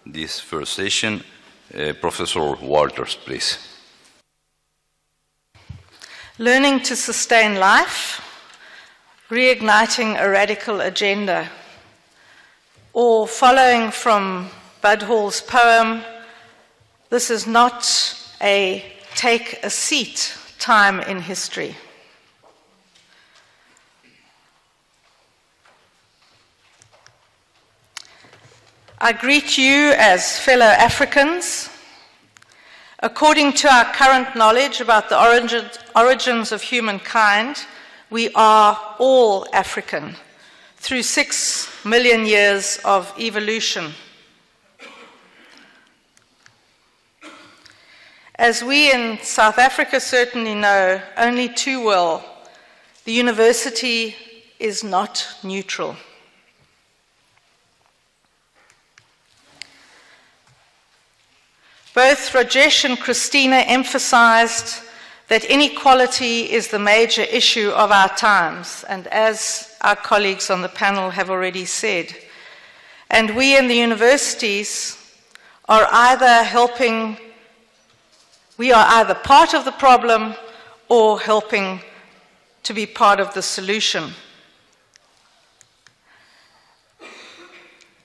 this first session. Professor Walters, please. Learning to sustain life, reigniting a radical agenda, or following from Bud Hall's poem, this is not a take a seat time in history. I greet you as fellow Africans. According to our current knowledge about the origins of humankind, we are all African through 6 million years of evolution. As we in South Africa certainly know only too well, the university is not neutral. Both Rajesh and Christina emphasized that inequality is the major issue of our times, and as our colleagues on the panel have already said, and we in the universities are either part of the problem or helping to be part of the solution.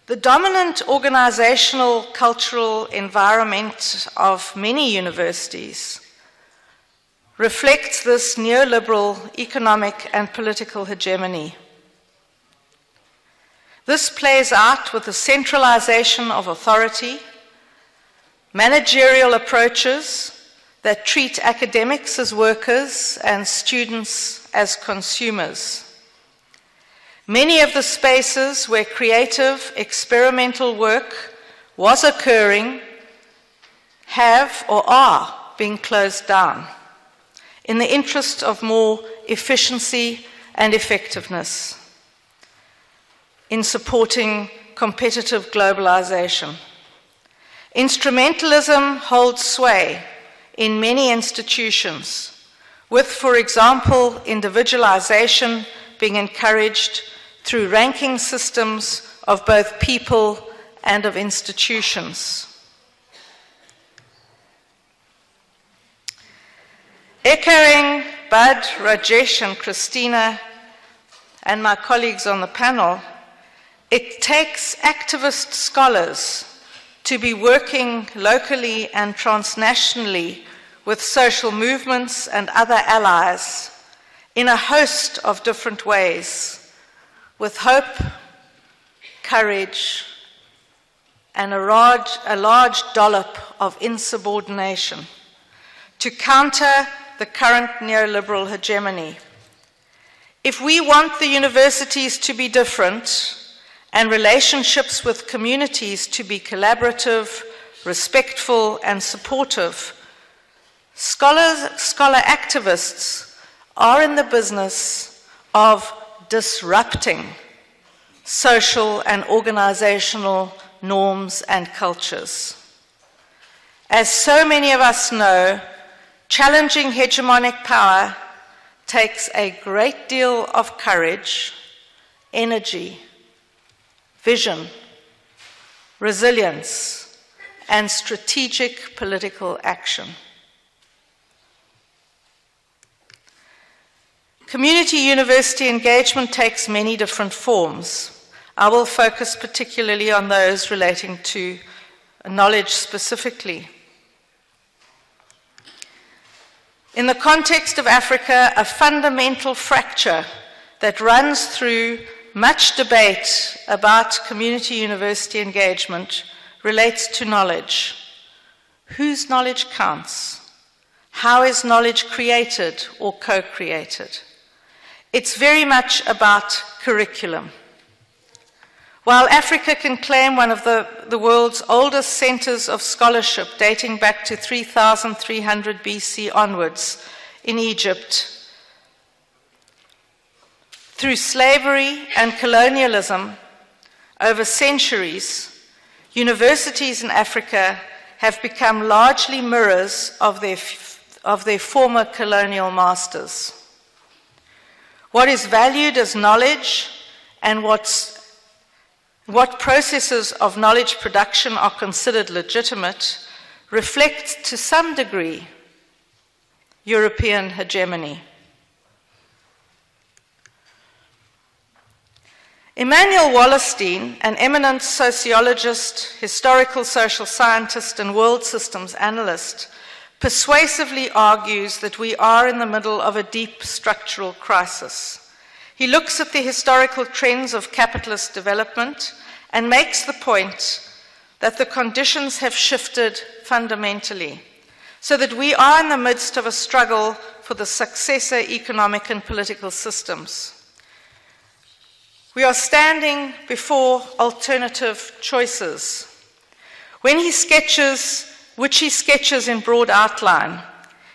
The dominant organizational cultural environment of many universities reflects this neoliberal economic and political hegemony. This plays out with the centralization of authority, managerial approaches that treat academics as workers and students as consumers. Many of the spaces where creative, experimental work was occurring have or are being closed down in the interest of more efficiency and effectiveness in supporting competitive globalization. Instrumentalism holds sway in many institutions, with, for example, individualization being encouraged through ranking systems of both people and of institutions. Echoing Bud, Rajesh, and Christina, and my colleagues on the panel, it takes activist scholars to be working locally and transnationally with social movements and other allies in a host of different ways, with hope, courage, and a large dollop of insubordination to counter the current neoliberal hegemony. If we want the universities to be different and relationships with communities to be collaborative, respectful, and supportive, scholar activists are in the business of disrupting social and organizational norms and cultures. As so many of us know, challenging hegemonic power takes a great deal of courage, energy, vision, resilience, and strategic political action. Community university engagement takes many different forms. I will focus particularly on those relating to knowledge specifically. In the context of Africa, a fundamental fracture that runs through much debate about community university engagement relates to knowledge. Whose knowledge counts? How is knowledge created or co-created? It's very much about curriculum. While Africa can claim one of the world's oldest centers of scholarship dating back to 3,300 BC onwards in Egypt, through slavery and colonialism over centuries, universities in Africa have become largely mirrors of their former colonial masters. What is valued as knowledge and what's what processes of knowledge production are considered legitimate reflect to some degree European hegemony. Emanuel Wallerstein, an eminent sociologist, historical social scientist, and world systems analyst, persuasively argues that we are in the middle of a deep structural crisis. He looks at the historical trends of capitalist development and makes the point that the conditions have shifted fundamentally, so that we are in the midst of a struggle for the successor economic and political systems. We are standing before alternative choices. When he sketches, which he sketches in broad outline,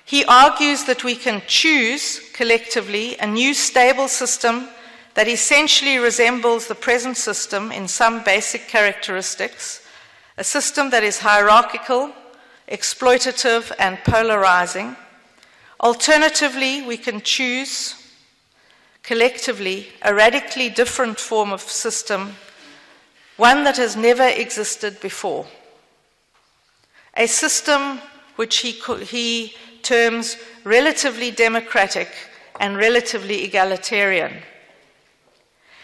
he argues that we can choose collectively a new stable system that essentially resembles the present system in some basic characteristics, a system that is hierarchical, exploitative, and polarizing. Alternatively, we can choose collectively a radically different form of system, one that has never existed before. A system which he terms relatively democratic and relatively egalitarian.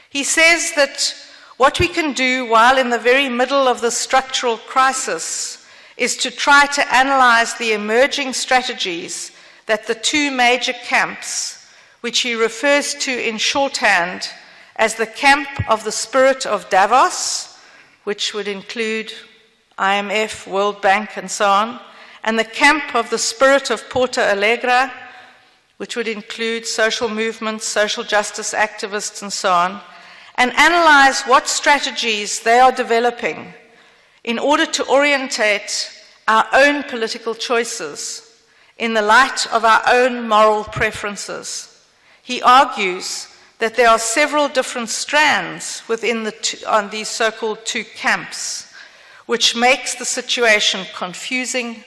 He says that what we can do while in the very middle of the structural crisis is to try to analyze the emerging strategies that the two major camps, which he refers to in shorthand as the camp of the spirit of Davos, which would include IMF, World Bank, and so on, and the camp of the spirit of Porto Alegre, which would include social movements, social justice activists, and so on, and analyze what strategies they are developing in order to orientate our own political choices in the light of our own moral preferences. He argues that there are several different strands within on these so-called two camps, which makes the situation confusing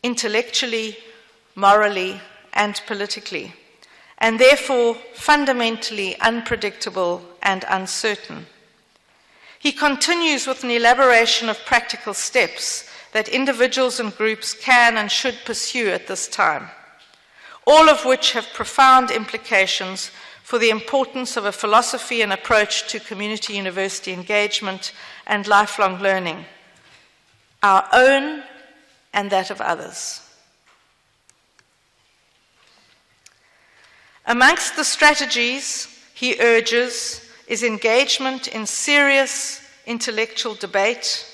intellectually, morally, and politically, and therefore fundamentally unpredictable and uncertain. He continues with an elaboration of practical steps that individuals and groups can and should pursue at this time, all of which have profound implications for the importance of a philosophy and approach to community university engagement and lifelong learning, our own and that of others. Amongst the strategies, he urges, is engagement in serious intellectual debate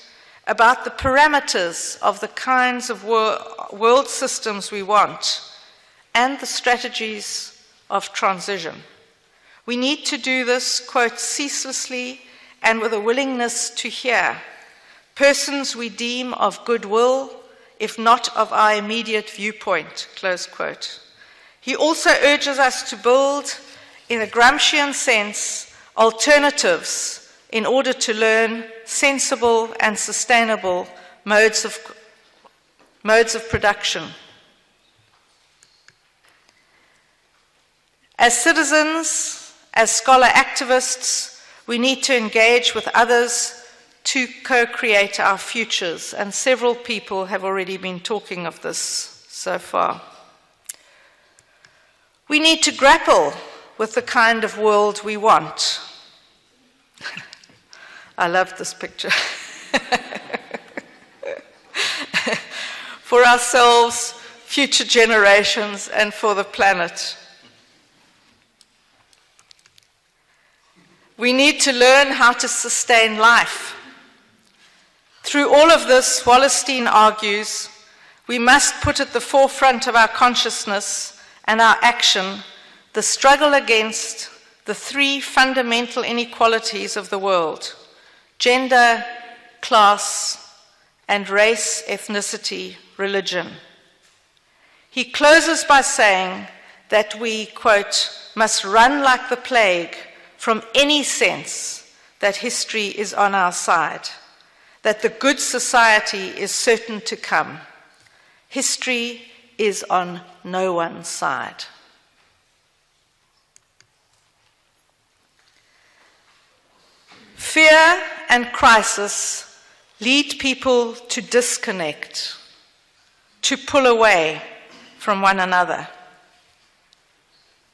about the parameters of the kinds of world systems we want and the strategies of transition. We need to do this, quote, ceaselessly and with a willingness to hear persons we deem of goodwill, if not of our immediate viewpoint, close quote. He also urges us to build, in a Gramscian sense, alternatives in order to learn sensible and sustainable modes of production. As citizens, as scholar activists, we need to engage with others to co-create our futures, and several people have already been talking of this so far. We need to grapple with the kind of world we want. I love this picture. For ourselves, future generations, and for the planet. We need to learn how to sustain life. Through all of this, Wallerstein argues, we must put at the forefront of our consciousness and our action the struggle against the three fundamental inequalities of the world: gender, class, and race, ethnicity, religion. He closes by saying that we, quote, must run like the plague from any sense that history is on our side, that the good society is certain to come. History is on no one's side. Fear and crisis lead people to disconnect, to pull away from one another.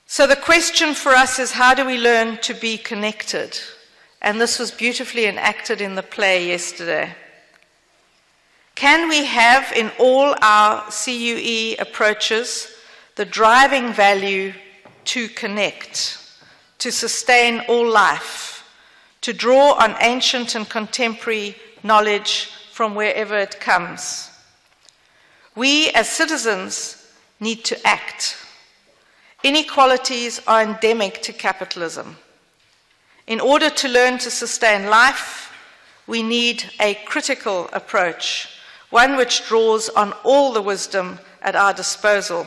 So the question for us is, how do we learn to be connected? And this was beautifully enacted in the play yesterday. Can we have in all our CUE approaches the driving value to connect, to sustain all life, to draw on ancient and contemporary knowledge from wherever it comes? We as citizens need to act. Inequalities are endemic to capitalism. In order to learn to sustain life, we need a critical approach, one which draws on all the wisdom at our disposal.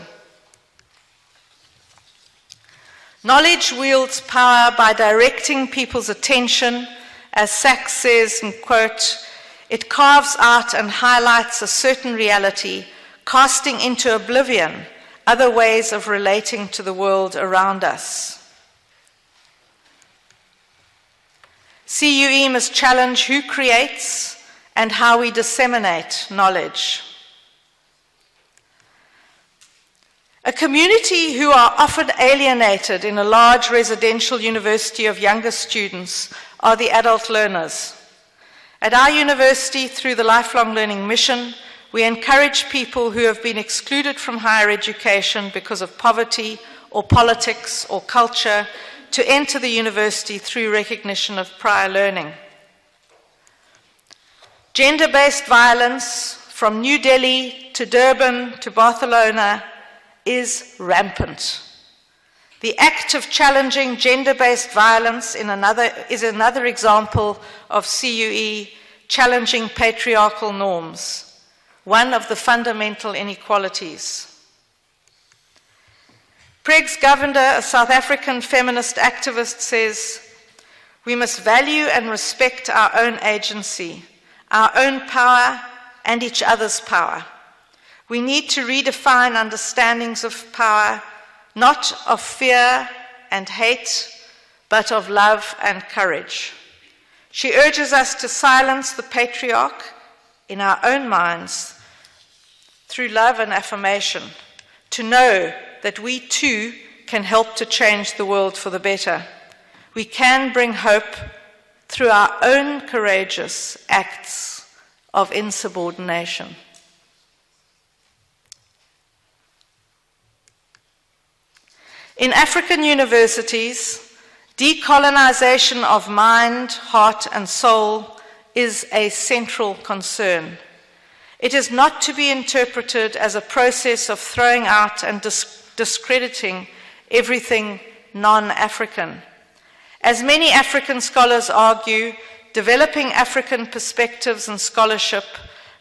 Knowledge wields power by directing people's attention. As Sachs says, and quote, "It carves out and highlights a certain reality, casting into oblivion other ways of relating to the world around us." CUE must challenge who creates and how we disseminate knowledge. A community who are often alienated in a large residential university of younger students are the adult learners. At our university, through the Lifelong Learning Mission, we encourage people who have been excluded from higher education because of poverty or politics or culture to enter the university through recognition of prior learning. Gender-based violence from New Delhi to Durban to Barcelona is rampant. The act of challenging gender-based violence is another example of CUE challenging patriarchal norms, one of the fundamental inequalities. Pregs Govender, a South African feminist activist, says, "We must value and respect our own agency, our own power and each other's power. We need to redefine understandings of power, not of fear and hate, but of love and courage." She urges us to silence the patriarch in our own minds through love and affirmation, to know that we too can help to change the world for the better. We can bring hope through our own courageous acts of insubordination. In African universities, decolonization of mind, heart, and soul is a central concern. It is not to be interpreted as a process of throwing out and discrediting everything non-African. As many African scholars argue, developing African perspectives and scholarship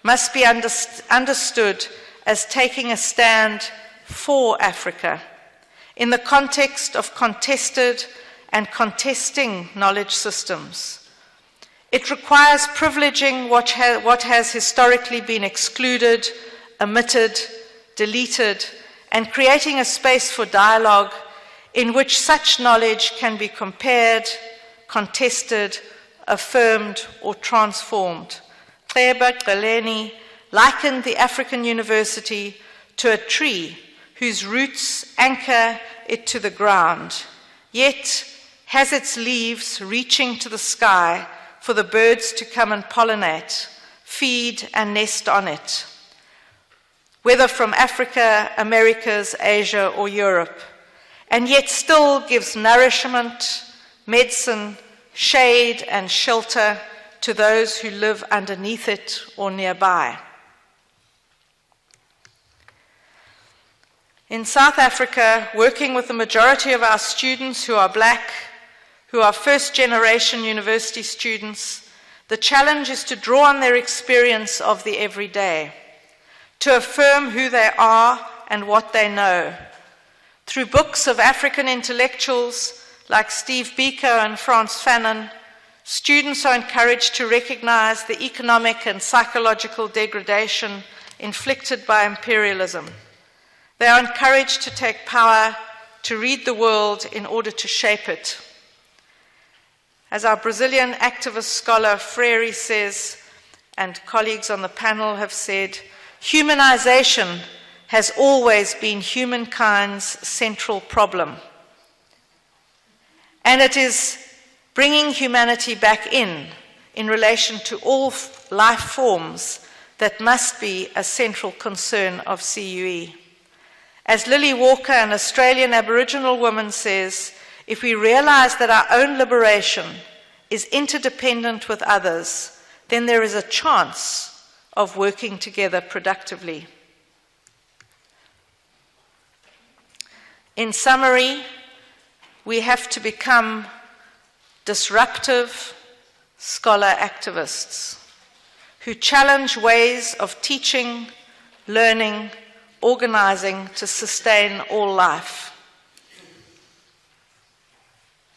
must be understood as taking a stand for Africa in the context of contested and contesting knowledge systems. It requires privileging what has historically been excluded, omitted, deleted, and creating a space for dialogue in which such knowledge can be compared, contested, affirmed, or transformed. Kheba Galeni likened the African university to a tree whose roots anchor it to the ground, yet has its leaves reaching to the sky for the birds to come and pollinate, feed, and nest on it, whether from Africa, Americas, Asia, or Europe, and yet still gives nourishment, medicine, shade, and shelter to those who live underneath it or nearby. In South Africa, working with the majority of our students who are Black, who are first-generation university students, the challenge is to draw on their experience of the everyday, to affirm who they are and what they know. Through books of African intellectuals like Steve Biko and Frantz Fanon, students are encouraged to recognize the economic and psychological degradation inflicted by imperialism. They are encouraged to take power, to read the world in order to shape it. As our Brazilian activist scholar Freire says, and colleagues on the panel have said, humanization has always been humankind's central problem. And it is bringing humanity back in relation to all life forms that must be a central concern of CUE. As Lily Walker, an Australian Aboriginal woman, says, if we realize that our own liberation is interdependent with others, then there is a chance of working together productively. In summary, we have to become disruptive scholar activists who challenge ways of teaching, learning, organizing to sustain all life.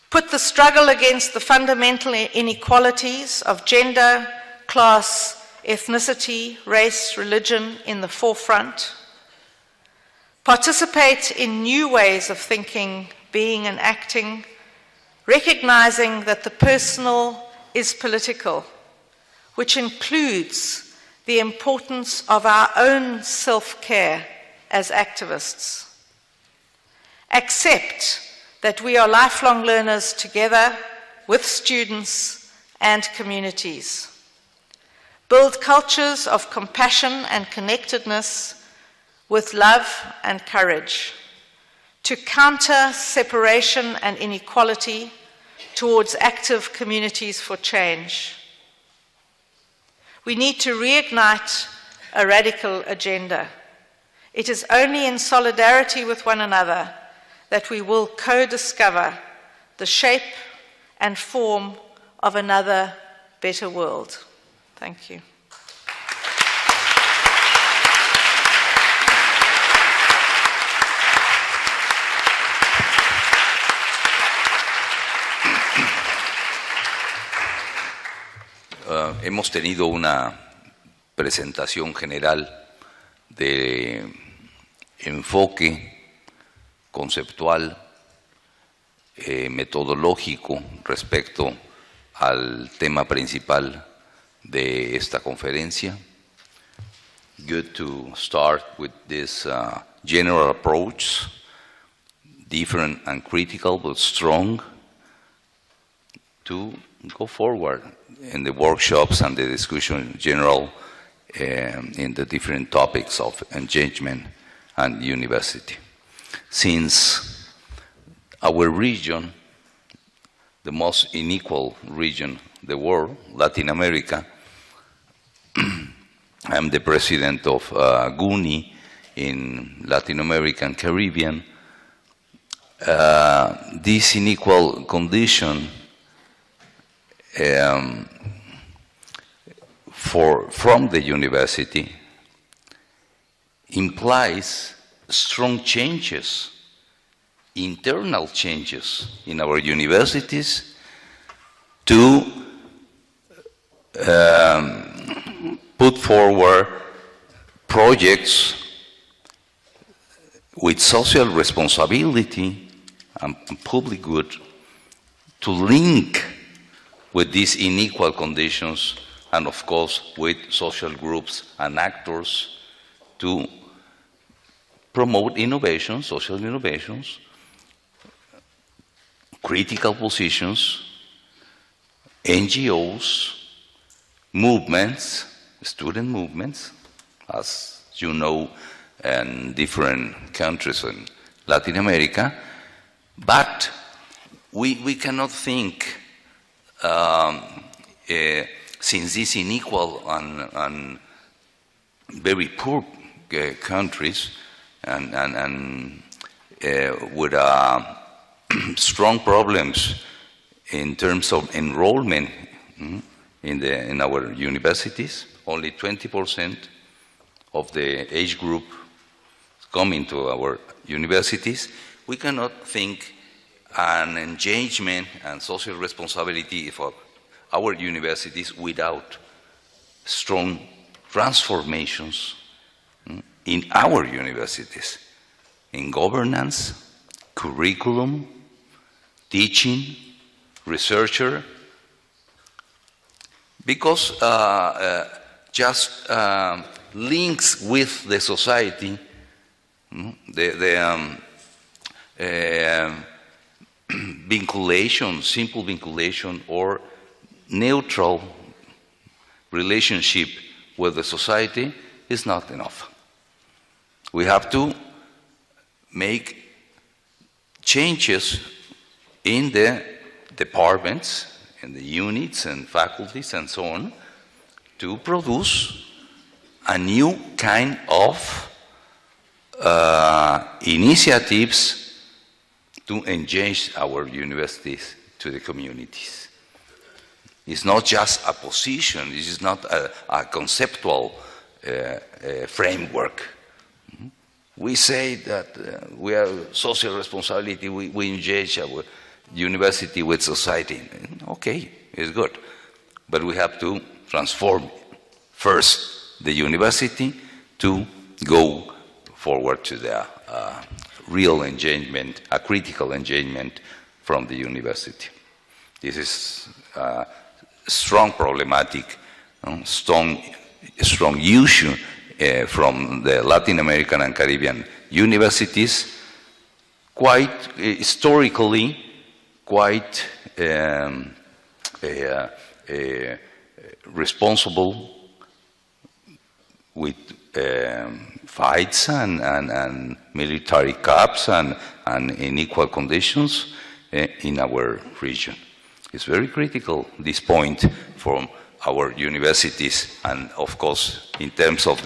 Put the struggle against the fundamental inequalities of gender, class, ethnicity, race, religion in the forefront. Participate in new ways of thinking, being, and acting, recognizing that the personal is political, which includes the importance of our own self-care as activists. Accept that we are lifelong learners together with students and communities. Build cultures of compassion and connectedness with love and courage to counter separation and inequality towards active communities for change. We need to reignite a radical agenda. It is only in solidarity with one another that we will co-discover the shape and form of another better world. Thank you. Hemos tenido una presentación general de enfoque conceptual, metodológico respecto al tema principal de esta conferencia. Good to start with this general approach, different and critical but strong, to go forward in the workshops and the discussion in general in the different topics of engagement and university. Since our region, the most unequal region in the world, Latin America, I'm the president of GUNi in Latin America and Caribbean. This unequal condition from the university implies strong changes, internal changes in our universities to put forward projects with social responsibility and public good to link with these unequal conditions and, of course, with social groups and actors to promote innovation, social innovations, critical positions, NGOs, movements, student movements, as you know, in different countries in Latin America. But we cannot think, since these unequal and very poor countries and with strong problems in terms of enrollment in our universities, only 20% of the age group coming to our universities, we cannot think an engagement and social responsibility for our universities without strong transformations in our universities, in governance, curriculum, teaching, researcher, because just links with the society, the vinculation, simple vinculation, or neutral relationship with the society is not enough. We have to make changes in the departments, in the units and faculties and so on, to produce a new kind of initiatives to engage our universities to the communities. It's not just a position, it is not a conceptual framework. We say that we have social responsibility, we engage our university with society. Okay, it's good. But we have to transform first the university to go forward to the real engagement, a critical engagement from the university. This is a strong problematic, strong issue from the Latin American and Caribbean universities, quite historically, quite responsible with fights and military coups and unequal conditions in our region. It's very critical, this point, from our universities, and of course, in terms of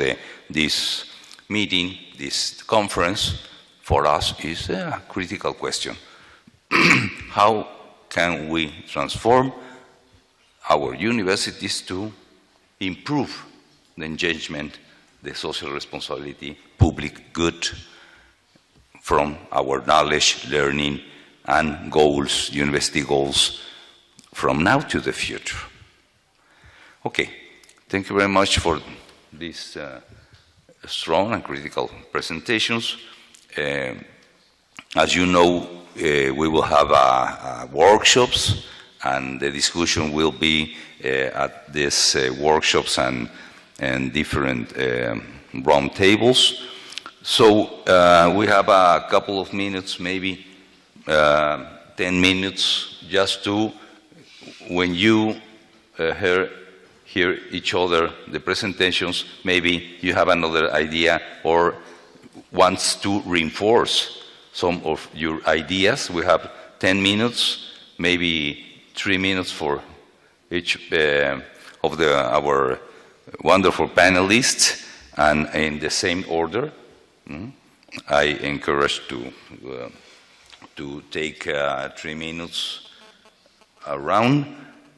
this meeting, this conference, for us is a critical question. How can we transform our universities to improve the engagement, the social responsibility, public good from our knowledge, learning, and goals, university goals, from now to the future? Okay, thank you very much for these strong and critical presentations. As you know, we will have workshops, and the discussion will be at these workshops and different round tables. So we have a couple of minutes, maybe 10 minutes, just to, when you hear each other, the presentations, maybe you have another idea or wants to reinforce some of your ideas. We have 10 minutes, maybe 3 minutes for each of our wonderful panelists, and in the same order. I encourage to take 3 minutes around,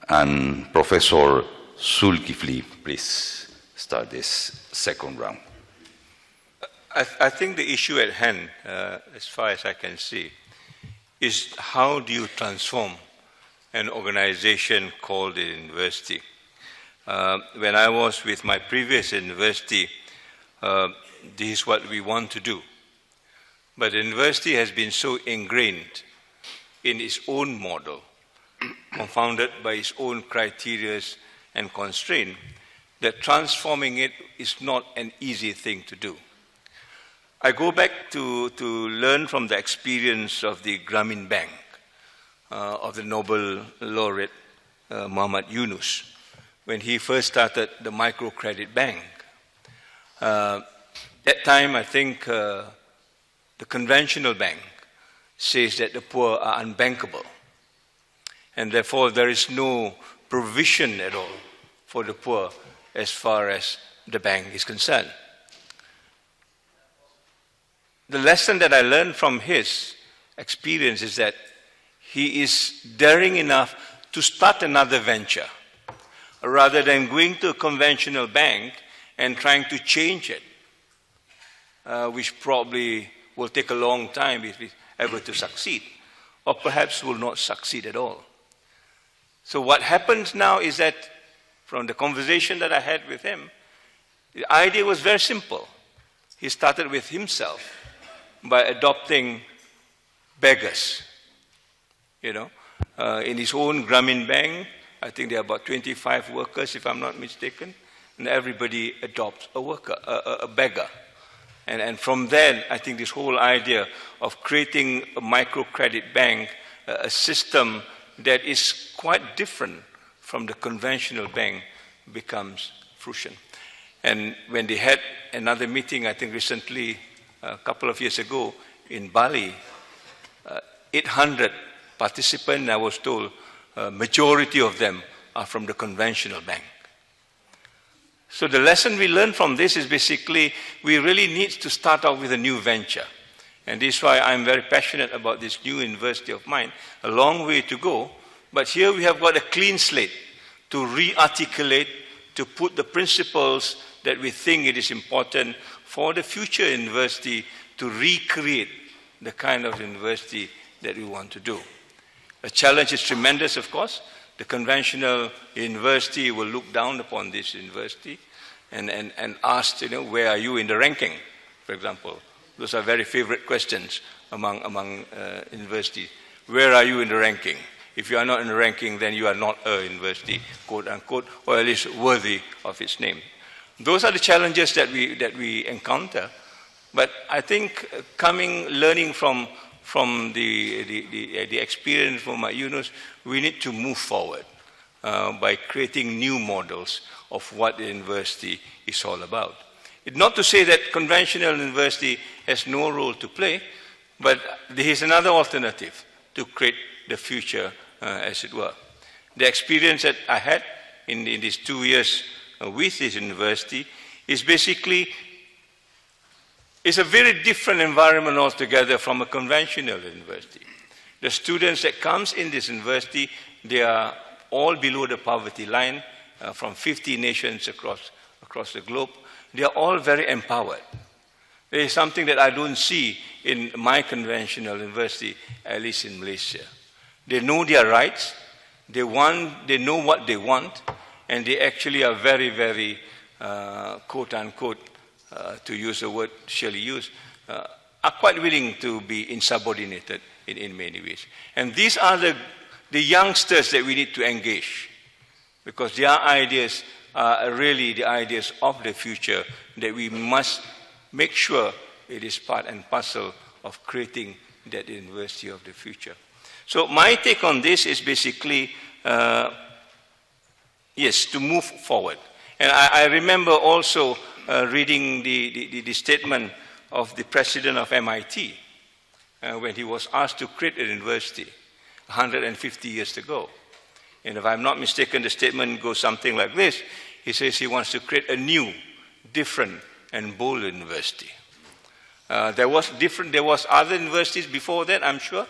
and Professor Zulkifli, please start this second round. I think the issue at hand, as far as I can see, is how do you transform an organization called a university? When I was with my previous university, this is what we want to do. But the university has been so ingrained in its own model, confounded by its own criteria and constraint, that transforming it is not an easy thing to do. I go back to learn from the experience of the Grameen Bank, of the Nobel laureate Muhammad Yunus, when he first started the microcredit bank. That time, I think the conventional bank says that the poor are unbankable, and therefore there is no provision at all for the poor as far as the bank is concerned. The lesson that I learned from his experience is that he is daring enough to start another venture, rather than going to a conventional bank and trying to change it, which probably will take a long time if it's ever to succeed, or perhaps will not succeed at all. So what happens now is that, from the conversation that I had with him, the idea was very simple. He started with himself by adopting beggars, in his own Grameen Bank. I think there are about 25 workers, if I'm not mistaken, and everybody adopts a worker, a beggar. And from then, I think this whole idea of creating a microcredit bank, a system that is quite different from the conventional bank, becomes fruition. And when they had another meeting, I think recently, a couple of years ago, in Bali, 800 participants, I was told, majority of them are from the conventional bank. So the lesson we learned from this is basically we really need to start out with a new venture. And this is why I'm very passionate about this new university of mine. A long way to go, but here we have got a clean slate to re-articulate, to put the principles that we think it is important for the future university to recreate the kind of university that we want to do. The challenge is tremendous, of course. The conventional university will look down upon this university and ask, where are you in the ranking, for example. Those are very favorite questions among universities. Where are you in the ranking? If you are not in the ranking, then you are not a university, quote unquote, or at least worthy of its name. Those are the challenges that we encounter. But I think learning from the experience from my Yunus, we need to move forward by creating new models of what the university is all about. It's not to say that conventional university has no role to play, but there is another alternative to create the future, as it were. The experience that I had in these 2 years with this university is basically it's a very different environment altogether from a conventional university. The students that comes in this university, they are all below the poverty line from 50 nations across the globe. They are all very empowered. There is something that I don't see in my conventional university, at least in Malaysia. They know their rights, they know what they want, and they actually are very, very, quote unquote, to use the word Shirley used, are quite willing to be insubordinated in many ways. And these are the youngsters that we need to engage, because their ideas are really the ideas of the future that we must make sure it is part and parcel of creating that university of the future. So my take on this is basically, yes, to move forward. And I remember also reading the statement of the president of MIT when he was asked to create a university 150 years ago. And if I'm not mistaken, the statement goes something like this. He says he wants to create a new, different, and bold university. There was other universities before that, I'm sure,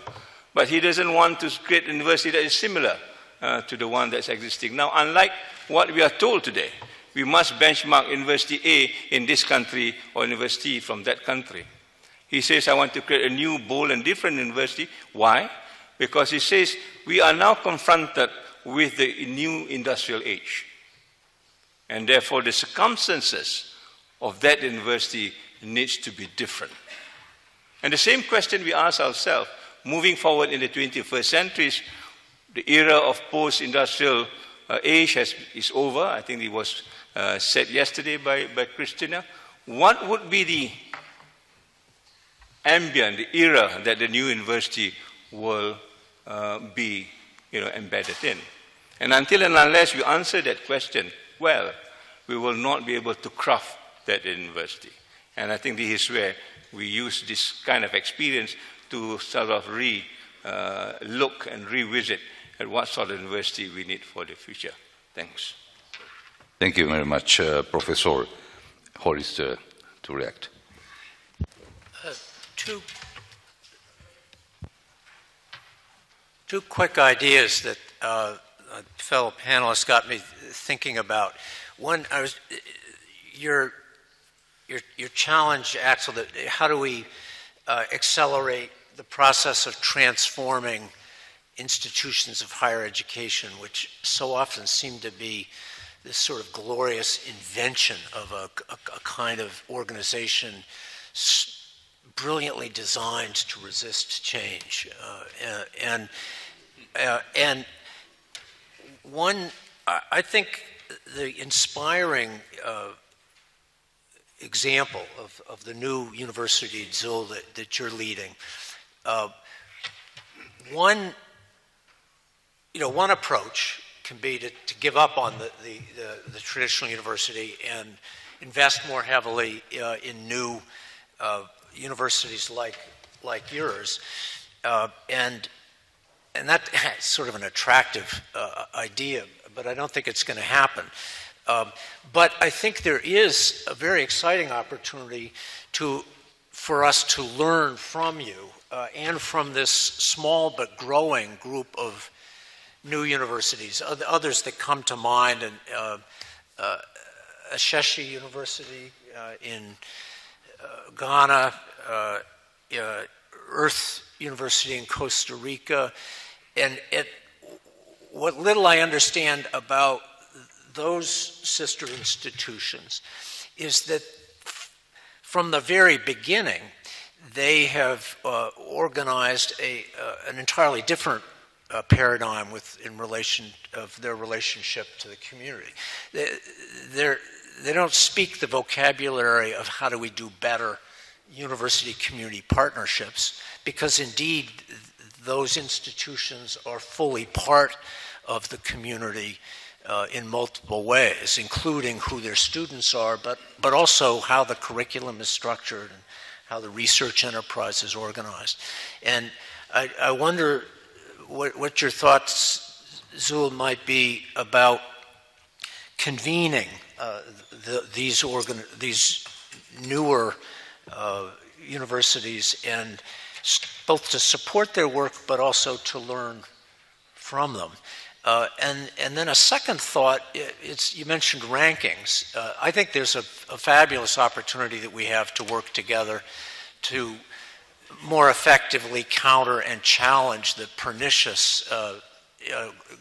but he doesn't want to create a university that is similar to the one that's existing now. Unlike what we are told today, we must benchmark University A in this country or university from that country. He says, I want to create a new, bold, and different university. Why? Because he says, we are now confronted with the new industrial age. And therefore, the circumstances of that university needs to be different. And the same question we ask ourselves, moving forward in the 21st century, the era of post-industrial age is over. I think it was said yesterday by Christina. What would be the ambient, the era that the new university will be embedded in? And until and unless we answer that question well, we will not be able to craft that university. And I think this is where we use this kind of experience to sort of look and revisit at what sort of university we need for the future. Thanks. Thank you very much, Professor Horace, to react. Two quick ideas that fellow panelists got me thinking about. One, your challenge, Axel, that how do we accelerate the process of transforming institutions of higher education, which so often seem to be this sort of glorious invention of a kind of organization brilliantly designed to resist change. And I think the inspiring example of the new university, Zul, that you're leading, one approach can be to give up on the traditional university and invest more heavily in new universities like yours, and that's sort of an attractive idea, but I don't think it's going to happen. But I think there is a very exciting opportunity for us to learn from you and from this small but growing group of new universities, others that come to mind, and Asheshi University in Ghana, Earth University in Costa Rica, and what little I understand about those sister institutions is that from the very beginning, they have organized an entirely different paradigm in relation of their relationship to the community. They don't speak the vocabulary of how do we do better university-community partnerships, because indeed those institutions are fully part of the community in multiple ways, including who their students are, but also how the curriculum is structured and how the research enterprise is organized. And I wonder what your thoughts, Zul, might be about convening these newer universities, and both to support their work but also to learn from them. And then a second thought, you mentioned rankings. I think there's a fabulous opportunity that we have to work together to more effectively counter and challenge the pernicious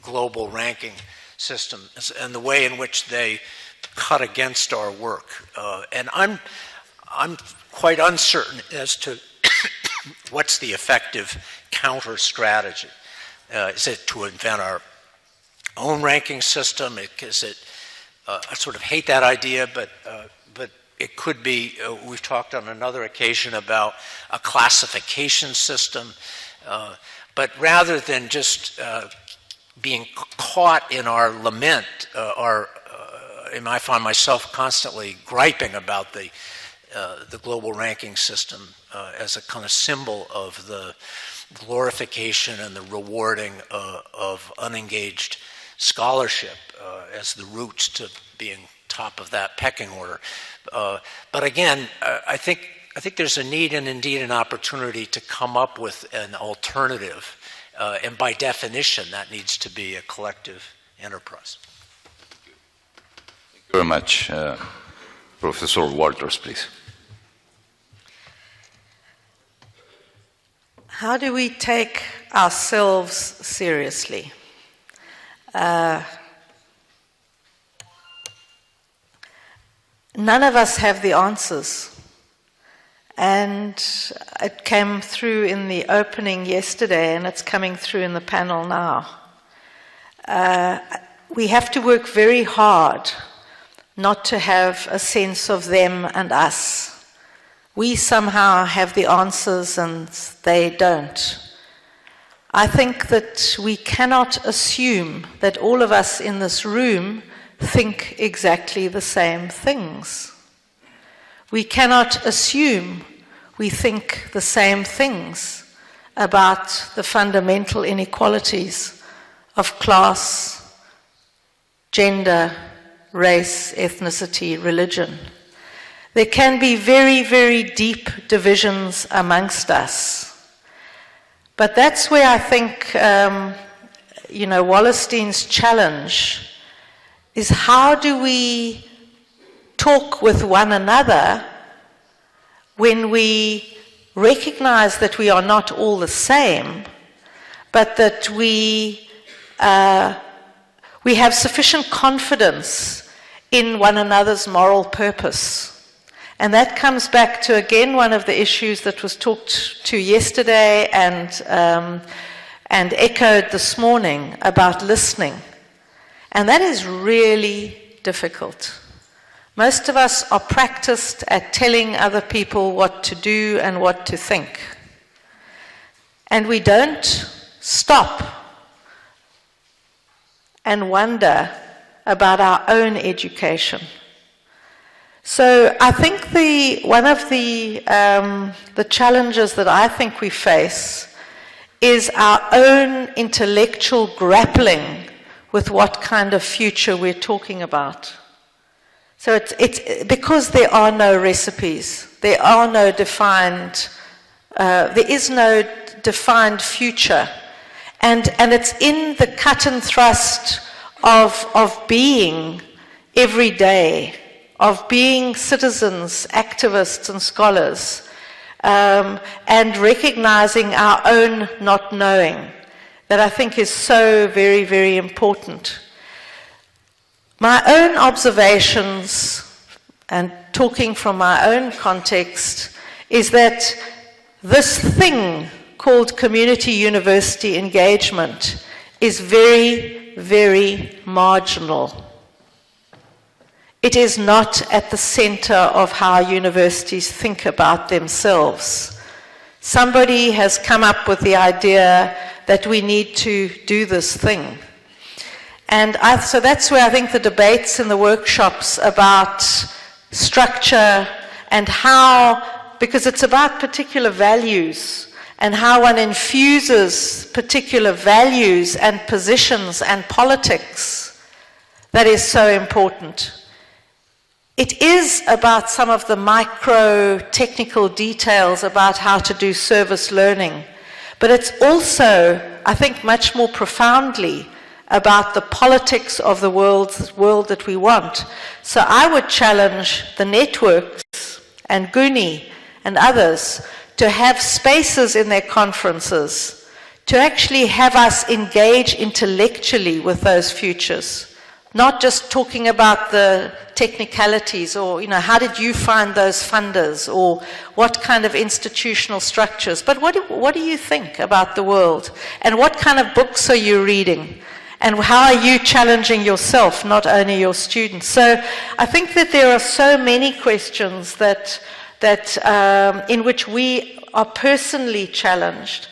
global ranking systems and the way in which they cut against our work. And I'm quite uncertain as to what's the effective counter strategy. Is it to invent our own ranking system? I sort of hate that idea, but it could be, we've talked on another occasion about a classification system, but rather than just being caught in our lament, and I find myself constantly griping about the global ranking system as a kind of symbol of the glorification and the rewarding of unengaged scholarship as the roots to being top of that pecking order. But again, I think there's a need and indeed an opportunity to come up with an alternative, and by definition, that needs to be a collective enterprise. Thank you very much. Professor Walters, please. How do we take ourselves seriously? None of us have the answers. And it came through in the opening yesterday, and it's coming through in the panel now. We have to work very hard not to have a sense of them and us. We somehow have the answers and they don't. I think that we cannot assume that all of us in this room think exactly the same things. We cannot assume we think the same things about the fundamental inequalities of class, gender, race, ethnicity, religion. There can be very, very deep divisions amongst us. But that's where I think, Wallerstein's challenge is, how do we talk with one another when we recognize that we are not all the same, but that we have sufficient confidence in one another's moral purpose. And that comes back to, again, one of the issues that was talked to yesterday and echoed this morning about listening. And that is really difficult. Most of us are practiced at telling other people what to do and what to think. And we don't stop and wonder about our own education. So I think one of the challenges that I think we face is our own intellectual grappling with what kind of future we're talking about. So it's because there are no recipes, there are no defined, there is no defined future, and it's in the cut and thrust of being every day, of being citizens, activists, and scholars, and recognizing our own not knowing, that I think is so very, very important. My own observations, and talking from my own context, is that this thing called community university engagement is very, very marginal. It is not at the center of how universities think about themselves. Somebody has come up with the idea that we need to do this thing. And so that's where I think the debates in the workshops about structure and how, because it's about particular values and how one infuses particular values and positions and politics, that is so important. It is about some of the micro technical details about how to do service learning, but it's also, I think, much more profoundly about the politics of the world that we want. So I would challenge the networks and GUNi and others to have spaces in their conferences to actually have us engage intellectually with those futures, not just talking about the technicalities or, how did you find those funders or what kind of institutional structures, but what do you think about the world and what kind of books are you reading? And how are you challenging yourself, not only your students? So I think that there are so many questions that in which we are personally challenged.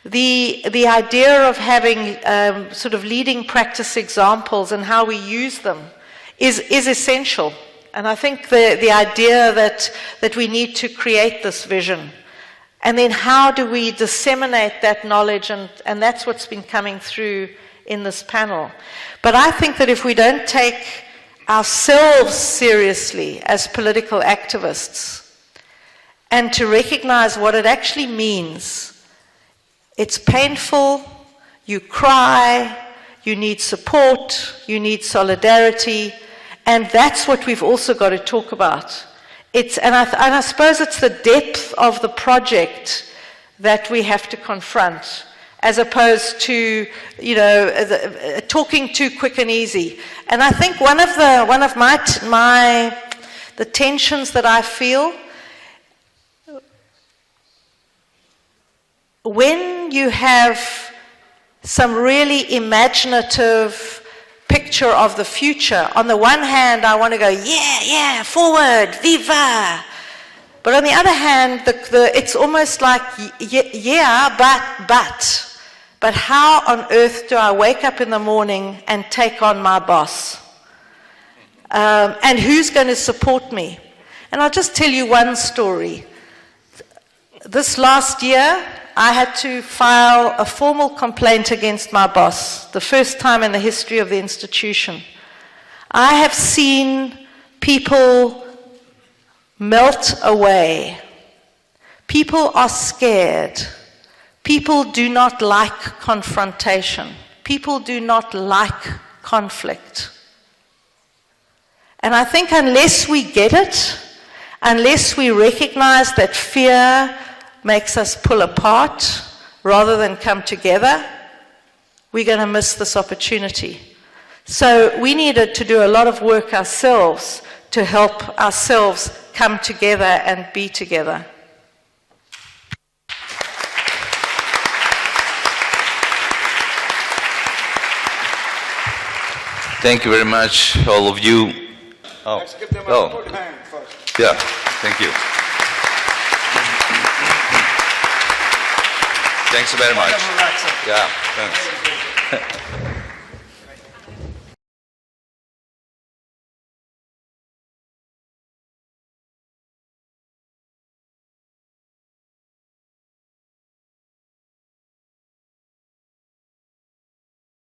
The idea of having sort of leading practice examples and how we use them is essential. And I think the idea that we need to create this vision. And then how do we disseminate that knowledge? And that's what's been coming through in this panel. But I think that if we don't take ourselves seriously as political activists and to recognize what it actually means, it's painful, you cry, you need support, you need solidarity, and that's what we've also got to talk about. And I suppose it's the depth of the project that we have to confront, as opposed to, talking too quick and easy. And I think one of the tensions that I feel, when you have some really imaginative picture of the future, on the one hand, I want to go, yeah, forward, viva. But on the other hand, it's almost like, yeah, but. But how on earth do I wake up in the morning and take on my boss? And who's going to support me? And I'll just tell you one story. This last year, I had to file a formal complaint against my boss, the first time in the history of the institution. I have seen people melt away. People are scared. People do not like confrontation. People do not like conflict. And I think unless we get it, unless we recognize that fear makes us pull apart rather than come together, we're going to miss this opportunity. So we needed to do a lot of work ourselves to help ourselves come together and be together. Thank you very much, all of you. Oh. Let's give them a good hand first. Yeah, thank you. Thanks very much. Yeah, thanks.